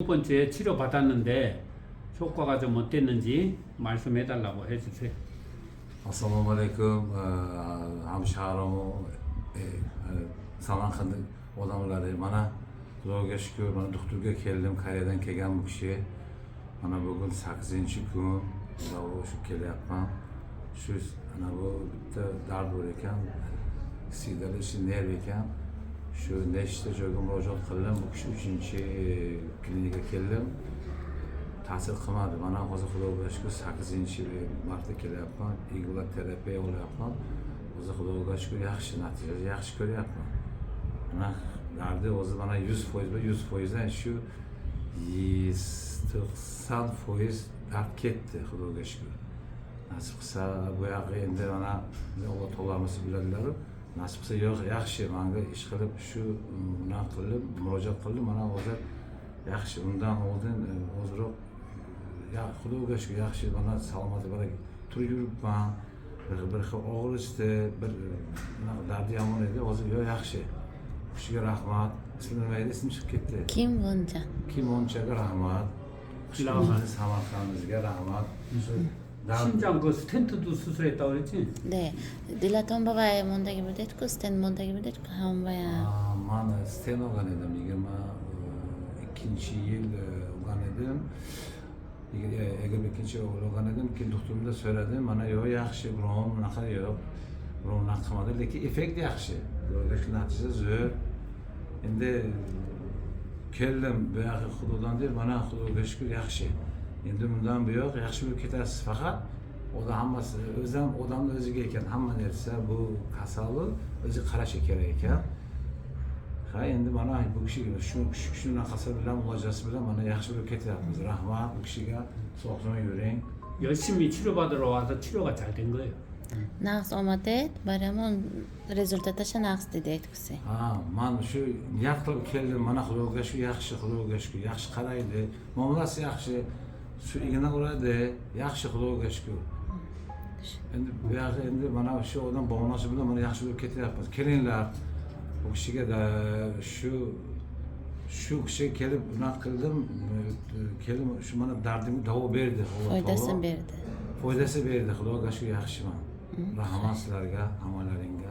첫 번째 치료 받았는데 효과가 좀 어땠는지 말씀해 달라고 해주세요. Assalomu alaykum hamsharim Samarqand odamlari. Mana Xudoga shukr, mana doktorga keldim. Koreyadan kelgan bu kishi. Mana bugun 8-kun shu kelyapman. Shu ana bu bitta dard bor ekan. Siydali shu nerv ekan. Shu nechta joyga murojaat qildim. Bu kishi 3-klinikaga keldim. Ta'sir qilmadi. Mana hozir Xudoga shukr 8-marta kelyapman. Igla terapiya olyapman. Hozir Xudoga shukr yaxshi natija, yaxshi ko'ryapman. Mana dardi hozir mana 100%dan shu 90% dard ketdi Xudoga shukr. Nasib qilsa bu yoqqa endi mana Alloh taolamiz biladilar. Nasib qilsa yo'q yaxshi menga ish qilib shu nima qilib murojaat qildim. Mana hozir yaxshi. Undan oldin hozirroq ya Xudoga shukr yaxshi, mana salomat bo'lib turib yuribman. Bir xil og'rishdi, bir dardi yomon edi. Hozir yaxshi. Shuga rahmat. Ismi nima edi? Ismi chiqib ketdi. Kimwonchaga rahmat. Samarqandimizga rahmat. 심장 그 스텐트도 수술했다고 그랬지? 네, dilatan babaya mondagi bo'layotku, stent mondagi bo'layotku, hammaya. Men stent olgan edim 22-yil olgan edim. 22-yil olgan edim. Keyin doktorimdan so'radim, mana yo'q yaxshi, biron bunaqa yo'q. Biron bunaqa qilmadi, lekin effekt yaxshi. Shu natija zo'r. Endi keldim bu yoqqa Xudodan deb, mana Xudoga shukr yaxshi. Endi bundan buyoq yaxshi bo'lib ketasiz. Faqat odam hammasi odamning o'ziga ekan. Hamma narsa bu kasalni o'zi qarashi kerak ekan. Ha, endi mana bu kishiga shunaqasi bilan muolajasi bilan mana yaxshi bo'lib ketyapmiz. Rahmat bu kishiga, sog'-omon yuring. 열심히 치료받으러 와서 치료가 잘 된 거예요. Naqs omadi, baramon rezultatda shu naqs dedi aytkusi. Ha, men shu niyat qilib keldim. Mana Xudoga shu yaxshi, Xudoga shukr, yaxshi qaraydi. Muomalasi yaxshi. Shu igna uradi, yaxshi Xudoga shukr. Endi bu yoqda endi mana shu odam bo'lmasi bilan mana yaxshi bo'lib ketyapmiz. Kelinglar. Bu kishiga shu kishi kelib bunaqa qildim, kelib shu mana dardimga davo berdi. Foydasini berdi. Foydasi berdi. Xudoga shukr yaxshiman. Rahmat sizlarga, hammalaringga.